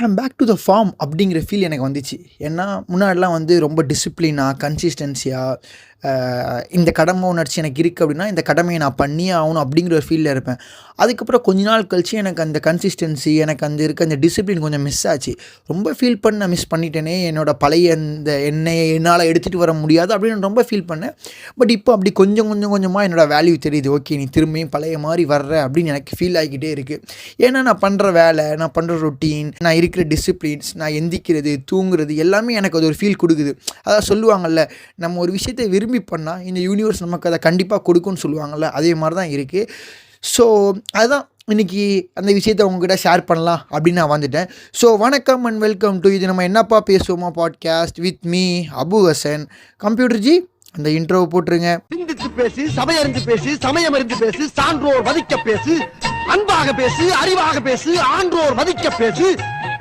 I'm back to the form அப்படிங்கிற feel எனக்கு வந்துச்சு. ஏன்னா முன்னாடிலாம் வந்து ரொம்ப டிசிப்ளினாக, கன்சிஸ்டன்சியாக, இந்த கடமை உணர்ச்சி எனக்கு இருக்குது அப்படின்னா, இந்த கடமையை நான் பண்ணியே ஆகணும் அப்படிங்கிற ஒரு ஃபீலில் இருப்பேன். அதுக்கப்புறம் கொஞ்ச நாள் கழிச்சு எனக்கு அந்த கன்சிஸ்டன்சி, எனக்கு அந்த இருக்க அந்த டிசிப்ளின் கொஞ்சம் மிஸ் ஆச்சு. ரொம்ப ஃபீல் பண்ண மிஸ் பண்ணிட்டேனே, என்னோட பழைய அந்த என்னையை என்னால் எடுத்துகிட்டு வர முடியாது அப்படின்னு ரொம்ப ஃபீல் பண்ணேன். பட் இப்போ அப்படி கொஞ்சம் கொஞ்சம் கொஞ்சமாக என்னோடய வேல்யூ தெரியுது. ஓகே, நீ திரும்பியும் பழைய மாதிரி வர்ற அப்படின்னு எனக்கு ஃபீல் ஆகிக்கிட்டே இருக்குது. ஏன்னா நான் பண்ணுற வேலை, நான் பண்ணுற ரொட்டீன், நான் இருக்கிற டிசிப்ளின்ஸ், நான் எந்திக்கிறது, தூங்குறது எல்லாமே எனக்கு அது ஒரு ஃபீல் கொடுக்குது. அதான் சொல்லுவாங்கள்ல, நம்ம ஒரு விஷயத்தை விரும்பி பண்ணால் இந்த யூனிவர்ஸ் நமக்கு அதை கண்டிப்பாக கொடுக்கும்னு சொல்லுவாங்கள்ல, அதே மாதிரி தான் இருக்குது. ஸோ அதுதான் இன்றைக்கி அந்த விஷயத்தை உங்ககிட்ட ஷேர் பண்ணலாம் அப்படின்னு நான் வந்துட்டேன். ஸோ வணக்கம் அண்ட் வெல்கம் டு இது நம்ம என்னப்பா பேசுவோமா podcast with me Abu Hasan. Computer ji, அந்த இன்ட்ரோவை போட்டுருங்க. சிந்தித்து பேசு, சபையறிந்து பேசு, சமயம் அறிந்து பேசு, சான்றோர் மதிக்க பேசு, அன்பாக பேசு, அறிவாக பேசு, ஆன்றோர் மதிக்க பேசு,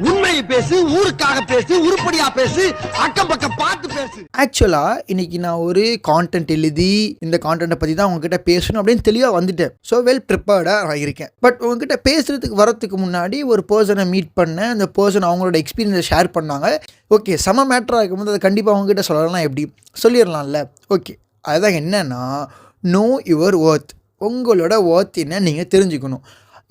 உண்மையை பேசு, ஊருக்காக பேசு, உருப்படியா பேசு, அக்கம் பக்கம் பார்த்து பேசு. ஆக்சுவலாக இன்னைக்கு நான் ஒரு கான்டென்ட் எழுதி இந்த கான்டென்ட்டை பற்றி தான் உங்ககிட்ட பேசணும் அப்படின்னு தெளிவாக வந்துட்டேன். ஸோ வெல் ப்ரிப்பேர்டாக நான் இருக்கேன். பட் உங்ககிட்ட பேசுகிறதுக்கு வரத்துக்கு முன்னாடி ஒரு பர்சனை மீட் பண்ணேன். அந்த பர்சன் அவங்களோட எக்ஸ்பீரியன்ஸை ஷேர் பண்ணாங்க. ஓகே, செம மேட்டராக இருக்கும்போது அதை கண்டிப்பாக அவங்ககிட்ட சொல்லலாம். எப்படி சொல்லிடலாம்ல? ஓகே, அதுதான் என்னென்னா, நோ யுவர் ஒர்த். உங்களோட ஒர்த் என்ன நீங்கள் தெரிஞ்சுக்கணும்.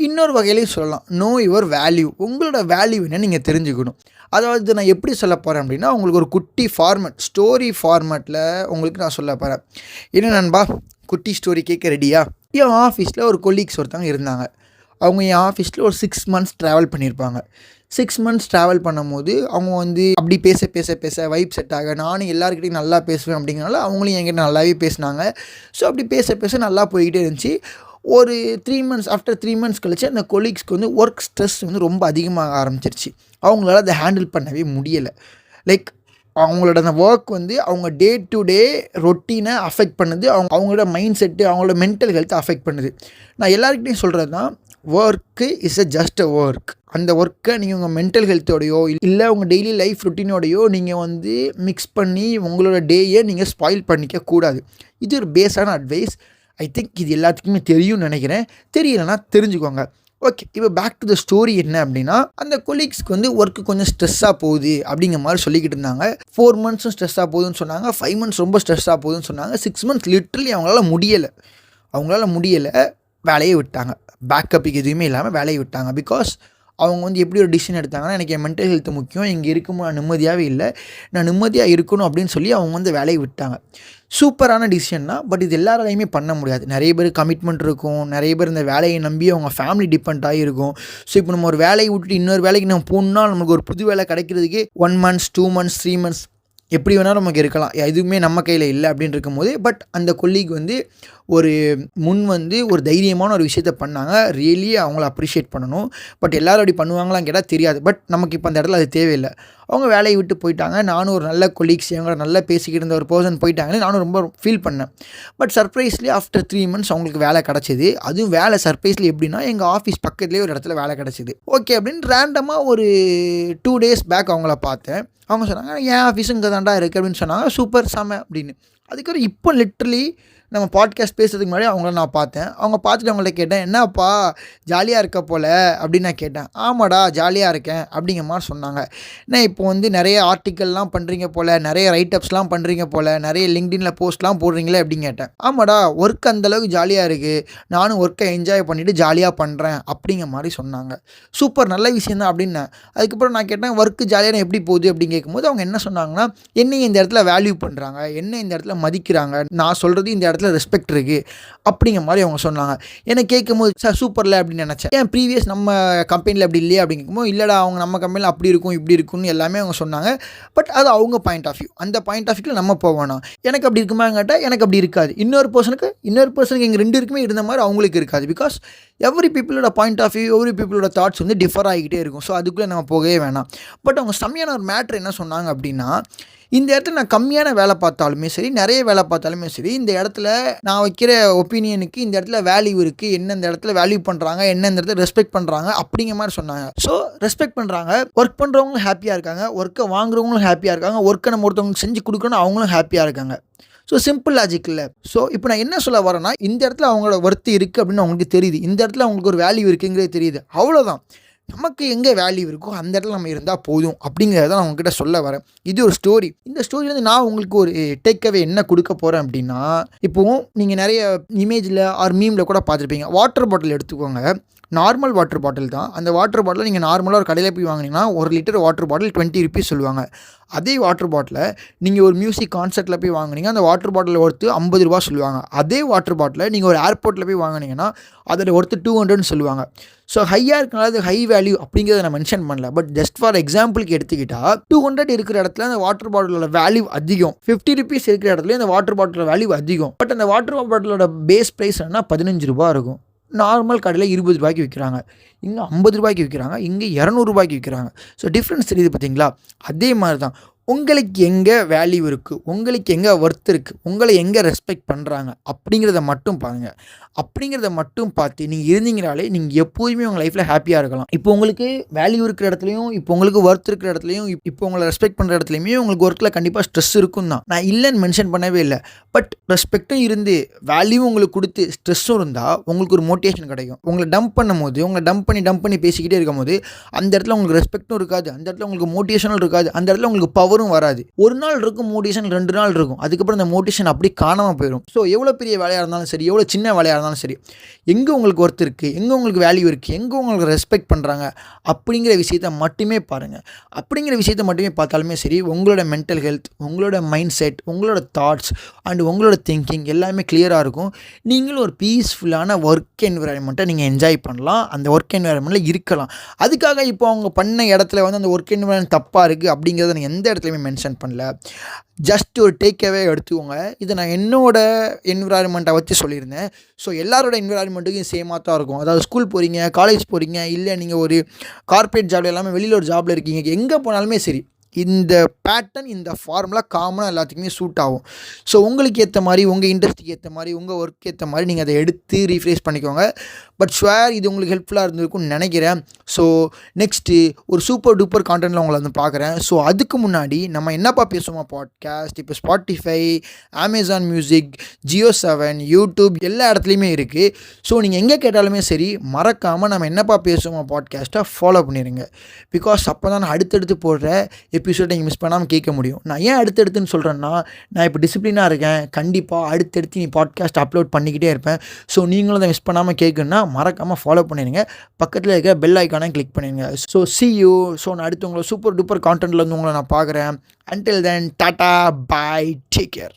இன்னொரு வகையிலையும் சொல்லலாம், நோ யுவர் வேல்யூ. உங்களோட வேல்யூ என்ன நீங்கள் தெரிஞ்சுக்கணும். அதாவது நான் எப்படி சொல்ல போகிறேன் அப்படின்னா, உங்களுக்கு ஒரு குட்டி ஃபார்மேட், ஸ்டோரி ஃபார்மேட்டில் உங்களுக்கு நான் சொல்ல போகிறேன். என்ன நண்பா, குட்டி ஸ்டோரி கேட்க ரெடியா? என் ஆஃபீஸில் ஒரு கொலீக்ஸ் ஒருத்தவங்க இருந்தாங்க. அவங்க என் ஆஃபீஸில் ஒரு 6 months ட்ராவல் பண்ணியிருப்பாங்க. 6 months ட்ராவல் பண்ணும்போது அவங்க வந்து அப்படி பேச பேச பேச வைப் செட் ஆக, நானும் எல்லாருக்கிட்டையும் நல்லா பேசுவேன் அப்படிங்கிறனால அவங்களும் என்கிட்ட நல்லாவே பேசினாங்க. ஸோ அப்படி பேச பேச நல்லா போய்கிட்டே இருந்துச்சு. ஒரு 3 months, ஆஃப்டர் 3 months கழிச்சு அந்த கொலீக்ஸ்க்கு வந்து ஒர்க் ஸ்ட்ரெஸ் வந்து ரொம்ப அதிகமாக ஆரம்பிச்சிருச்சு. அவங்களால அதை ஹேண்டில் பண்ணவே முடியலை. லைக் அவங்களோட அந்த ஒர்க் வந்து அவங்க டே டு டே ரொட்டீனை அஃபெக்ட் பண்ணுது. அவங்களோட மைண்ட் செட்டு, அவங்களோட மென்டல் ஹெல்த்தை அஃபெக்ட் பண்ணுது. நான் எல்லாருக்கிட்டையும் சொல்கிறது தான், work is just a work. அந்த ஒர்க்கை நீங்கள் உங்கள் மென்டல் ஹெல்த்தோடையோ இல்லை உங்கள் டெய்லி லைஃப் ரொட்டீனோடையோ நீங்கள் வந்து மிக்ஸ் பண்ணி உங்களோட டேயை நீங்கள் ஸ்பாயில் பண்ணிக்க கூடாது. இது ஒரு பேஸான அட்வைஸ். ஐ திங்க் இது எல்லாத்துக்குமே தெரியும்னு நினைக்கிறேன். தெரியலைன்னா தெரிஞ்சுக்கோங்க. ஓகே, இப்போ பேக் டு த ஸ்டோரி. என்ன அப்படின்னா, அந்த கொலீக்ஸ்க்கு வந்து ஒர்க்கு கொஞ்சம் ஸ்ட்ரெஸ்ஸாக போகுது அப்படிங்கிற மாதிரி சொல்லிக்கிட்டு இருந்தாங்க. 4 months ஸ்ட்ரெஸ்ஸாக போகுதுன்னு சொன்னாங்க. 5 months ரொம்ப ஸ்ட்ரெஸ்ஸாக போகுதுன்னு சொன்னாங்க. 6 months லிட்ரலி அவங்களால முடியலை. வேலையை விட்டாங்க. பேக்கப்புக்கு எதுவுமே இல்லாமல் வேலையை விட்டாங்க. பிகாஸ் அவங்க வந்து எப்படி ஒரு டிசிஷன் எடுத்தாங்கன்னா, எனக்கு என் மென்டல் ஹெல்த் முக்கியம், இங்கே இருக்கும்போது நான் நிம்மதியாகவே இல்லை, நான் நிம்மதியாக இருக்கணும் அப்படின்னு சொல்லி அவங்க வந்து வேலையை விட்டாங்க. சூப்பரான டிசிஷன் தான். பட் இது எல்லாராலையுமே பண்ண முடியாது. நிறைய பேர் கமிட்மெண்ட் இருக்கும், நிறைய பேர் இந்த வேலையை நம்பி அவங்க ஃபேமிலி டிபெண்ட் ஆகிருக்கும். ஸோ இப்போ நம்ம ஒரு வேலையை விட்டுட்டு இன்னொரு வேலைக்கு நம்ம போகணுன்னா நமக்கு ஒரு புது வேலை கிடைக்கிறதுக்கே 1 month, 2 months, 3 months எப்படி வேணாலும் நமக்கு இருக்கலாம். எதுவுமே நம்ம கையில் இல்லை அப்படின்னு இருக்கும்போது, பட் அந்த கொல்லீக் வந்து ஒரு தைரியமான ஒரு விஷயத்த பண்ணாங்க. ரியலி அவங்கள அப்ரிஷியேட் பண்ணணும். பட் எல்லோரும் அப்படி பண்ணுவாங்களான்னு கேட்டால் தெரியாது. பட் நமக்கு இப்போ அந்த இடத்துல அது தேவையில்லை. அவங்க வேலையை விட்டு போயிட்டாங்க. நானும் ஒரு நல்ல கொலீக்ஸ், அவங்கள நல்லா பேசிக்கிட்டு இருந்த ஒரு பர்சன் போயிட்டாங்கன்னு நானும் ரொம்ப ஃபீல் பண்ணேன். பட் சர்ப்ரைஸ்லி ஆஃப்டர் 3 months அவங்களுக்கு வேலை கிடச்சிது. அதுவும் வேலை சர்ப்ரைஸ்லி எப்படின்னா, எங்கள் ஆஃபீஸ் பக்கத்துலேயே ஒரு இடத்துல வேலை கிடச்சிது. ஓகே அப்படின்னு ரேண்டமாக ஒரு 2 days பேக் அவங்கள பார்த்தேன். அவங்க சொன்னாங்க, என் ஆஃபீஸும் இங்கே தாண்டா இருக்குது அப்படின்னு சொன்னாங்க. சூப்பர், செம அப்படின்னு. அதுக்கப்புறம் இப்போ லிட்ரலி நம்ம பாட்காஸ்ட் பேசுறதுக்கு முன்னாடி அவங்கள நான் பார்த்தேன். அவங்க பார்த்துட்டு அவங்கள்ட்ட கேட்டேன், என்னப்பா ஜாலியாக இருக்க போல் அப்படின்னு நான் கேட்டேன். ஆமாடா ஜாலியாக இருக்கேன் அப்படிங்கிற மாதிரி சொன்னாங்க. ஏன்னா இப்போ வந்து நிறைய ஆர்டிக்கல்லாம் பண்ணுறீங்க போல், நிறைய ரைட்டப்ஸ்லாம் பண்ணுறீங்க போல், நிறைய லிங்க்டின்ல போஸ்ட்லாம் போடுறீங்களே அப்படின்னு கேட்டேன். ஆமாடா, ஒர்க் அந்தளவுக்கு ஜாலியாக இருக்குது, நானும் ஒர்க்கை என்ஜாய் பண்ணிவிட்டு ஜாலியாக பண்ணுறேன் அப்படிங்கிற மாதிரி சொன்னாங்க. சூப்பர், நல்ல விஷயம் தான் அப்படின்னேன். அதுக்கப்புறம் நான் கேட்டேன், ஒர்க்கு ஜாலியான எப்படி போகுது அப்படின்னு கேட்கும்போது அவங்க என்ன சொன்னாங்கன்னா, என்னை இந்த இடத்துல வேல்யூ பண்ணுறாங்க, என்ன இந்த இடத்துல மதிக்கிறாங்க, நான் சொல்கிறது இந்த இடத்துல ரெஸ்பெக்ட் இருக்குது அப்படிங்கிற மாதிரி அவங்க சொன்னாங்க. எனக்கு கேட்கும்போது சார் சூப்பரில் அப்படின்னு நினச்சேன். ஏன் ப்ரீவியஸ் நம்ம கம்பெனியில் அப்படி இல்லையா அப்படின்னு கேட்கும்போது, இல்லைடா அவங்க நம்ம கம்பெனியில் அப்படி இருக்கும் இப்படி இருக்கும்னு எல்லாமே அவங்க சொன்னாங்க. பட் அது அவங்க பாயிண்ட் ஆஃப் வியூ. அந்த பாயிண்ட் ஆஃப் வியூவில் நம்ம போகணும். எனக்கு அப்படி இருக்குமா கேட்டால் எனக்கு அப்படி இருக்காது. இன்னொரு பர்சனுக்கு எங்கள் 2 இருக்குமே இருந்த மாதிரி அவங்களுக்கு இருக்காது. பிகாஸ் எவ்ரி பீப்புளோட பாயிண்ட் ஆஃப் வியூ, எவ்ரி பீப்புளோட தாட்ஸ் வந்து டிஃபர் ஆகிக்கிட்டே இருக்கும். ஸோ அதுக்குள்ளே நம்ம போகவே வேணாம். பட் அவங்க செம்மையான ஒரு மேட்ரு என்ன சொன்னாங்க அப்படின்னா, இந்த இடத்துல நான் கம்மியான வேலை பார்த்தாலுமே சரி, நிறைய வேலை பார்த்தாலுமே சரி, இந்த இடத்துல நான் வைக்கிற ஒப்பீனியனுக்கு இந்த இடத்துல வேல்யூ இருக்குது, என்ன இந்த இடத்துல வேல்யூ பண்ணுறாங்க, என்ன இந்த இடத்துல ரெஸ்பெக்ட் பண்ணுறாங்க அப்படிங்கிற மாதிரி சொன்னாங்க. ஸோ ரெஸ்பெக்ட் பண்ணுறாங்க, ஒர்க் பண்ணுறவங்களும் ஹாப்பியாக இருக்காங்க, ஒர்க்கை வாங்குறவங்களும் ஹாப்பியாக இருக்காங்க, ஒர்க்கை நம்ம ஒருத்தவங்களுக்கு செஞ்சு கொடுக்கணும் அவங்களும் ஹாப்பியாக இருக்காங்க. ஸோ சிம்பிள் லாஜிக் இல்லை. ஸோ இப்போ நான் என்ன சொல்ல வரேன்னா, இந்த இடத்துல அவங்களோட ஒர்த்து இருக்குது அப்படின்னு அவங்களுக்கு தெரியுது, இந்த இடத்துல அவங்களுக்கு ஒரு வேல்யூ இருக்குங்கிறது தெரியுது, அவ்வளோதான். நமக்கு எங்கே வேல்யூ இருக்கோ அந்த இடத்துல நம்ம இருந்தால் போதும் அப்படிங்கிறத நான் உங்ககிட்ட சொல்ல வரேன். இது ஒரு ஸ்டோரி. இந்த ஸ்டோரியிலேருந்து நான் உங்களுக்கு ஒரு டேக்அவே என்ன கொடுக்க போகிறேன் அப்படின்னா, இப்போது நீங்கள் நிறைய இமேஜில் ஆர் மீமில் கூட பார்த்துருப்பீங்க. வாட்டர் பாட்டில் எடுத்துக்கோங்க. நார்மல் வாட்டர் பாட்டில் தான். அந்த வாட்டர் பாட்டிலை நீங்கள் நார்மலாக ஒரு கடையில் போய் வாங்கினீங்கன்னா 1 லிட்டர் வாட்டர் பாட்டில் 20 ருபீஸ் சொல்லுவாங்க. அதே வாட்டர் பாட்டிலை நீங்கள் ஒரு மியூசிக் கான்சர்ட்டில் போய் வாங்கினீங்க, அந்த வாட்டர் பாட்டில் ஒர்த்து 50 ரூபா சொல்லுவாங்க. அதே வாட்டர் பாட்டிலை நீங்கள் ஒரு ஏர்போர்ட்டில் போய் வாங்கினீங்கன்னா அதோட ஒர்த்து 200ன்னு சொல்லுவாங்க. ஸோ ஹையாக இருக்கனால அது ஹை வேல்யூ அப்படிங்கிறத நான் மென்ஷன் பண்ணல. பட் ஜஸ்ட் ஃபார் எக்ஸாம்பிளுக்கு எடுத்துக்கிட்டால் 200 இருக்கிற இடத்துல அந்த வாட்டர் பாட்டிலோட வேல்யூ அதிகம். 50 ருபீஸ் இருக்கிற இடத்துல அந்த வாட்டர் பாட்டிலோட வேல்யூ அதிகம். பட் அந்த வாட்டர் பாட்டிலோட பேஸ் ப்ரைஸ் என்ன 15 ரூபா இருக்கும். நார்மல் கடையில் 20 ரூபாய்க்கு விற்கிறாங்க, இங்கே 50 ரூபாய்க்கு விற்கிறாங்க, இங்கே 200 ரூபாய்க்கு விற்கிறாங்க. ஸோ டிஃப்ரென்ஸ் தெரியுது பார்த்தீங்களா? அதே மாதிரி தான் உங்களுக்கு எங்கே வேல்யூ இருக்குது, உங்களுக்கு எங்கே ஒர்த் இருக்குது, உங்களை எங்கே ரெஸ்பெக்ட் பண்ணுறாங்க அப்படிங்கிறத மட்டும் பாருங்கள். அப்படிங்கிறத மட்டும் பார்த்து நீங்கள் இருந்தீங்கனாலே நீங்கள் எப்போதுமே உங்கள் லைஃப்பில் ஹாப்பியாக இருக்கலாம். இப்போ உங்களுக்கு வேல்யூ இருக்கிற இடத்துலையும், இப்போ உங்களுக்கு ஒர்த் இருக்கிற இடத்துலையும், இப்போ உங்களை ரெஸ்பெக்ட் பண்ணுற இடத்துலையுமே உங்களுக்கு ஒர்க்கில் கண்டிப்பாக ஸ்ட்ரெஸ் இருக்கும் தான். நான் இல்லைன்னு மென்ஷன் பண்ணவே இல்லை. பட் ரெஸ்பெக்டும் இருந்து வேல்யூ உங்களுக்கு கொடுத்து ஸ்ட்ரெஸ்ஸும் இருந்தால் உங்களுக்கு ஒரு மோட்டிவேஷன் கிடைக்கும். உங்களை டம்ப் பண்ணும்போது, உங்களை டம்ப் பண்ணி பேசிக்கிட்டே இருக்கும்போது அந்த இடத்துல உங்களுக்கு ரெஸ்பெக்டும் இருக்காது, அந்த இடத்துல உங்களுக்கு மோட்டிவேஷனும் இருக்காது, அந்த இடத்துல உங்களுக்கு பவரும் வராது. ஒரு நாள் இருக்கும் மோட்டிவேஷன், 2 நாள் இருக்கும், அதுக்கப்புறம் அந்த மோட்டிவேஷன் அப்படி காணாமல் போயிடும். ஸோ எவ்வளோ பெரிய வேலையாக இருந்தாலும் சரி, எவ்வளோ சின்ன வேலையாக இருந்தாலும் சரி, எங்கே உங்களுக்கு ஒர்த் இருக்குது, எங்கே உங்களுக்கு வேல்யூ இருக்குது, எங்கே உங்களுக்கு ரெஸ்பெக்ட் பண்ணுறாங்க அப்படிங்கிற விஷயத்தை மட்டுமே பாருங்கள். அப்படிங்கிற விஷயத்தை மட்டுமே பார்த்தாலுமே சரி, உங்களோட மென்டல் ஹெல்த், உங்களோட மைண்ட் செட், உங்களோட தாட்ஸ் அண்ட் உங்களோட திங்கிங் எல்லாமே கிளியராக இருக்கும். நீங்களும் ஒரு பீஸ்ஃபுல்லான ஒர்க் என்விரான்மெண்ட்டை நீங்கள் என்ஜாய் பண்ணலாம், அந்த ஒர்க் என்விரான்மெண்ட்டில் இருக்கலாம். அதுக்காக இப்போ அவங்க பண்ண இடத்துல வந்து அந்த ஒர்க் என்விரான்மெண்ட் தப்பாக இருக்குது அப்படிங்கிறத நீங்கள் எந்த இடத்துலையுமே மென்ஷன் பண்ணல. ஜஸ்ட் ஒரு டேக்அவே எடுத்துக்கோங்க. இதை நான் என்னோட என்விரான்மெண்ட்டை வச்சு சொல்லியிருந்தேன். ஸோ எல்லாரோட என்விரான்மெண்ட்டுக்கும் சேமாக தான் இருக்கும். அதாவது ஸ்கூல் போகிறீங்க, காலேஜ் போகிறீங்க, இல்லை நீங்கள் ஒரு கார்ப்பரேட் ஜாப்ல எல்லாமே வெளியில் ஒரு ஜாபில் இருக்கீங்க, எங்கே போனாலுமே சரி இந்த பேட்டர்ன், இந்த ஃபார்முலா காமனாக எல்லாத்துக்குமே சூட் ஆகும். ஸோ உங்களுக்கு ஏற்ற மாதிரி, உங்கள் இண்டஸ்ட்ரிக்கு ஏற்ற மாதிரி, உங்கள் ஒர்க் ஏற்ற மாதிரி நீங்கள் அதை எடுத்து ரீஃப்ரேஸ் பண்ணிக்கோங்க. பட் ஷுவர் இது உங்களுக்கு ஹெல்ப்ஃபுல்லாக இருந்திருக்கும்னு நினைக்கிறேன். ஸோ நெக்ஸ்ட்டு ஒரு சூப்பர் டூப்பர் கான்டென்ட்டில் உங்களை வந்து பார்க்குறேன். ஸோ அதுக்கு முன்னாடி நம்ம என்னப்பா பேசுவோமா பாட்காஸ்ட் இப்போ Spotify, Amazon music, Jio 7, YouTube எல்லா இடத்துலையுமே இருக்குது. ஸோ நீங்கள் எங்கே கேட்டாலுமே சரி மறக்காமல் நம்ம என்னப்பா பேசுவோமா பாட்காஸ்ட்டை ஃபாலோ பண்ணிடுங்க. பிகாஸ் அப்போ தான் நான் அடுத்தடுத்து போடுற எபிசோட் நீங்கள் மிஸ் பண்ணாமல் கேட்க முடியும். நான் ஏன் அடுத்தடுத்துன்னு சொல்கிறேன்னா, நான் இப்போ டிசிப்ளினாக இருக்கேன், கண்டிப்பாக அடுத்தடுத்து நீ பாட்காஸ்ட் அப்லோட் பண்ணிக்கிட்டே இருப்பேன். ஸோ நீங்களும் அதை மிஸ் பண்ணாமல் கேட்கணுன்னா மறக்காமல் ஃபாலோ பண்ணிடுங்க. பக்கத்தில் இருக்கிற பெல் ஐக்கானை கிளிக் பண்ணிடுங்க. So see you. ஸோ நான் அடுத்து உங்களை சூப்பர் டூப்பர் கான்டென்ட்டில் வந்து உங்களை நான் பார்க்குறேன். Until then, டாட்டா, பாய், டேக் கேர்.